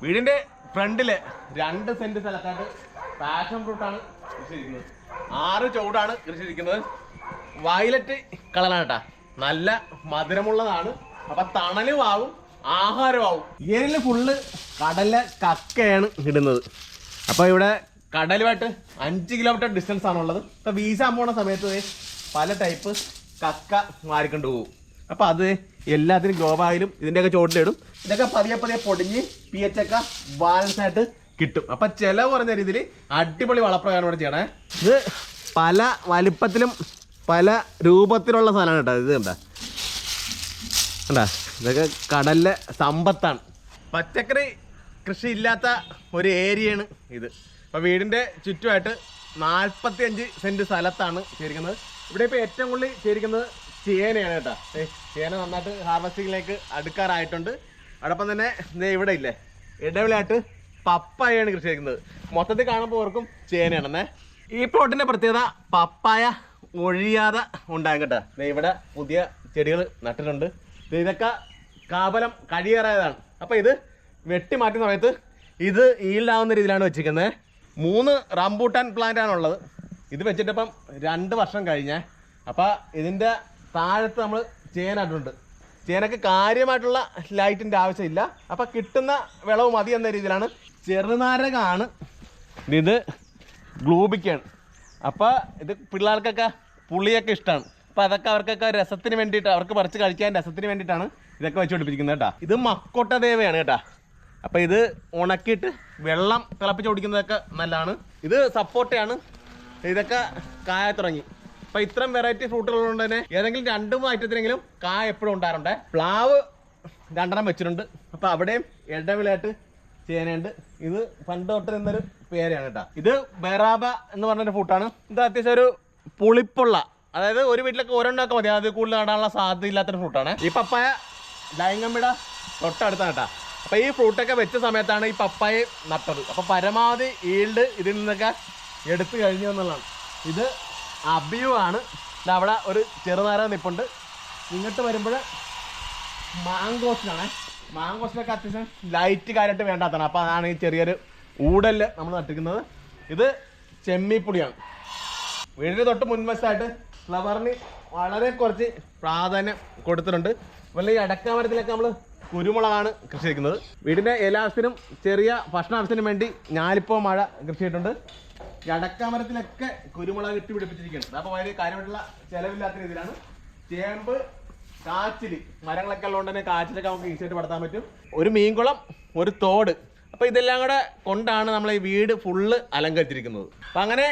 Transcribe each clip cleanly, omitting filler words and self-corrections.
വീടിന്റെ ഫ്രണ്ടില് 2 saint സ്ഥലത്തായിട്ട് passion ഫ്രൂട്ടാണ് കൃഷി ഇരിക്കുന്നത്. 6 ചുവടാണ് കൃഷി ഇരിക്കുന്നത്. വയലറ്റ് കളറാണ് കേട്ടാ, നല്ല മധുരമുള്ളതാണ്. അപ്പൊ തണലും ആവും ആഹാരമാവും. ഏരിയയിൽ ഫുള്ള് കടല കക്കയാണ് ഇടുന്നത്. അപ്പൊ ഇവിടെ കടലുമായിട്ട് 5 കിലോമീറ്റർ ഡിസ്റ്റൻസ് ആണുള്ളത്. ഇപ്പൊ വീശാൻ പോണ സമയത്ത് പല ടൈപ്പ് കക്ക മാറിക്കൊണ്ട് പോകും. അപ്പൊ അത് എല്ലാത്തിനും ഗ്രോ ബാഗിലും ഇതിന്റെയൊക്കെ ചോട്ടിലിടും. ഇതൊക്കെ പതിയെ പതിയെ പൊടിഞ്ഞ് pH ഒക്കെ ബാലൻസ് ആയിട്ട് കിട്ടും. അപ്പൊ ചെലവ് കുറഞ്ഞ രീതിയിൽ അടിപൊളി വളപ്രകാരം ഇവിടെ ചെയ്യണേ. ഇത് പല വലിപ്പത്തിലും പല രൂപത്തിലുള്ള സാധനമാണ് കേട്ടോ. ഇത് കണ്ടാ ഇതൊക്കെ കടലിലെ സമ്പത്താണ്. പച്ചക്കറി കൃഷി ഇല്ലാത്ത ഒരു ഏരിയയാണ് ഇത്. അപ്പോൾ വീടിൻ്റെ ചുറ്റുമായിട്ട് 45 സെൻറ്റ് സ്ഥലത്താണ് ചേരിക്കുന്നത്. ഇവിടെ ഇപ്പോൾ ഏറ്റവും കൂടുതൽ ചേരിക്കുന്നത് ചേനയാണ് കേട്ടോ. ചേന നന്നായിട്ട് ഹാർവസ്റ്റിങ്ങിലേക്ക് അടുക്കാറായിട്ടുണ്ട്. അതോടൊപ്പം തന്നെ ഇവിടെ ഇല്ലേ ഇടവിളയായിട്ട് പപ്പായാണ് കൃഷി ചെയ്യുന്നത്. മൊത്തത്തിൽ കാണുമ്പോൾ ഓർക്കും ചേനയാണെന്നേ. ഈ പ്ലോട്ടിൻ്റെ പ്രത്യേകത പപ്പായ ഒഴിയാതെ ഉണ്ടാകും കേട്ടോ. ഇവിടെ പുതിയ ചെടികൾ നട്ടിട്ടുണ്ട്. ഇതൊക്കെ കാബലം കഴിയേറായതാണ്. അപ്പോൾ ഇത് വെട്ടി മാറ്റുന്ന സമയത്ത് ഇത് ഈൽഡാവുന്ന രീതിയിലാണ് വെച്ചിരിക്കുന്നത്. 3 റംബൂട്ടാൻ പ്ലാന്റ് ആണുള്ളത്. ഇത് വെച്ചിട്ടിപ്പം 2 വർഷം കഴിഞ്ഞേ. അപ്പോൾ ഇതിൻ്റെ താഴത്ത് നമ്മൾ ചേന ഇട്ടിട്ടുണ്ട്. ചേനക്ക് കാര്യമായിട്ടുള്ള ലൈറ്റിൻ്റെ ആവശ്യമില്ല. അപ്പോൾ കിട്ടുന്ന വിളവ് മതി എന്ന രീതിയിലാണ്. ചെറുനാരകമാണ് ഇത്, ഗ്ലൂബിക്കാണ്. അപ്പോൾ ഇത് പിള്ളേർക്കൊക്കെ പുളിയൊക്കെ ഇഷ്ടമാണ്. അപ്പോൾ അതൊക്കെ അവർക്കൊക്കെ രസത്തിന് വേണ്ടിയിട്ട്, അവർക്ക് പറിച്ച് കഴിക്കാൻ രസത്തിന് വേണ്ടിയിട്ടാണ് ഇതൊക്കെ വെച്ച് പിടിപ്പിക്കുന്നത് കേട്ടോ. ഇത് മക്കോട്ട ദേവയാണ് കേട്ടോ. അപ്പോൾ ഇത് ഉണക്കിയിട്ട് വെള്ളം തിളപ്പിച്ച് കുടിക്കുന്നതൊക്കെ നല്ലതാണ്. ഇത് സപ്പോർട്ടയാണ്. ഇതൊക്കെ കായ തുടങ്ങി. അപ്പോൾ ഇത്രയും വെറൈറ്റി ഫ്രൂട്ടുകളുകൊണ്ട് തന്നെ ഏതെങ്കിലും 2-3 ഐറ്റത്തിനെങ്കിലും കായ എപ്പോഴും ഉണ്ടാറുണ്ട്. പ്ലാവ് 2 വെച്ചിട്ടുണ്ട്. അപ്പോൾ അവിടെയും ഇടവിലായിട്ട് ചേനയുണ്ട്. ഇത് പണ്ട് തൊട്ട് നിന്നൊരു പേരാണ് കേട്ടോ. ഇത് ബെറാബ എന്ന് പറഞ്ഞൊരു ഫ്രൂട്ടാണ്. ഇത് അത്യാവശ്യം ഒരു പുളിപ്പുള്ള, അതായത് ഒരു വീട്ടിലൊക്കെ ഓരോന്നൊക്കെ മതി, അത് കൂടുതൽ നടാനുള്ള സാധ്യത ഇല്ലാത്തൊരു ഫ്രൂട്ടാണ്. ഈ പപ്പായ ലൈംഗമ്മിയുടെ തൊട്ടടുത്താണ് കേട്ടോ. അപ്പോൾ ഈ ഫ്രൂട്ടൊക്കെ വെച്ച സമയത്താണ് ഈ പപ്പായ നട്ടത്. അപ്പോൾ പരമാവധി ഈൽഡ് ഇതിൽ നിന്നൊക്കെ എടുത്തു കഴിഞ്ഞു എന്നുള്ളതാണ്. ഇത് അബിയു ആണ്. അവിടെ ഒരു ചെറുനാരക നിപ്പുണ്ട്. ഇങ്ങോട്ട് വരുമ്പോൾ മാങ്കോസ്റ്റിനാണ്. മാങ്കോസ്റ്റിനൊക്കെ അത്യാവശ്യം ലൈറ്റ് കാര്യമായിട്ട് വേണ്ടാത്തതാണ്. അപ്പോൾ അതാണ് ഈ ചെറിയൊരു ഊടല് നമ്മൾ നട്ടിരിക്കുന്നത്. ഇത് ചെമ്മിപ്പൊടിയാണ്. വീടിന് തൊട്ട് മുൻവശമായിട്ട് ഫ്ലവറിന് വളരെ കുറച്ച് പ്രാധാന്യം കൊടുത്തിട്ടുണ്ട്. അതുപോലെ ഈ അടക്കാമരത്തിലൊക്കെ നമ്മൾ കുരുമുളകാണ് കൃഷി ചെയ്യുന്നത്. വീടിൻ്റെ എല്ലാ ആവശ്യത്തിനും ചെറിയ ഭക്ഷണ ആവശ്യത്തിനും വേണ്ടി ഞാലിപ്പോ മഴ കൃഷി ചെയ്തിട്ടുണ്ട്. ഈ അടക്കാമരത്തിലൊക്കെ കുരുമുളക് ഇട്ട് പിടിപ്പിച്ചിരിക്കുകയാണ്. അപ്പോൾ വളരെ കാര്യമായിട്ടുള്ള ചിലവില്ലാത്ത രീതിയിലാണ്. ചേമ്പ്, കാച്ചിൽ, മരങ്ങളൊക്കെ ഉള്ളതുകൊണ്ട് തന്നെ കാച്ചിലൊക്കെ നമുക്ക് ഈസിയായിട്ട് വളർത്താൻ പറ്റും. ഒരു മീൻകുളം, ഒരു തോട്. അപ്പോൾ ഇതെല്ലാം കൂടെ കൊണ്ടാണ് നമ്മൾ ഈ വീട് ഫുള്ള് അലങ്കരിച്ചിരിക്കുന്നത്. അപ്പം അങ്ങനെ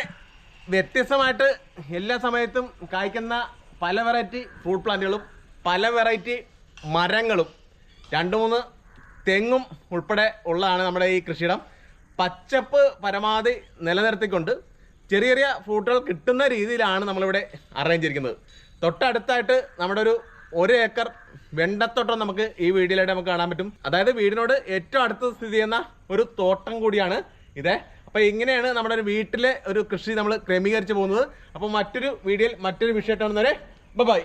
വ്യത്യസ്തമായിട്ട് എല്ലാ സമയത്തും കായ്ക്കുന്ന പല വെറൈറ്റി ഫ്രൂട്ട് പ്ലാന്റുകളും പല വെറൈറ്റി മരങ്ങളും 2-3 തെങ്ങും ഉൾപ്പെടെ ഉള്ളതാണ് നമ്മുടെ ഈ കൃഷിയിടം. പച്ചപ്പ് പരമാവധി നിലനിർത്തിക്കൊണ്ട് ചെറിയ ചെറിയ ഫ്രൂട്ടുകൾ കിട്ടുന്ന രീതിയിലാണ് നമ്മളിവിടെ അറേഞ്ച് ചെയ്തിരിക്കുന്നത്. തൊട്ടടുത്തായിട്ട് നമ്മുടെ ഒരു 1 ഏക്കർ വെണ്ടത്തോട്ടം നമുക്ക് ഈ വീഡിയോയിലായിട്ട് നമുക്ക് കാണാൻ പറ്റും. അതായത് വീടിനോട് ഏറ്റവും അടുത്ത് സ്ഥിതി ചെയ്യുന്ന ഒരു തോട്ടം കൂടിയാണ് ഇത്. അപ്പോൾ ഇങ്ങനെയാണ് നമ്മുടെ ഒരു വീട്ടിലെ ഒരു കൃഷി നമ്മൾ ക്രമീകരിച്ച് പോകുന്നത്. അപ്പോൾ മറ്റൊരു വീഡിയോയിൽ മറ്റൊരു വിഷയമായിട്ട് വന്നവരെ ബൈ.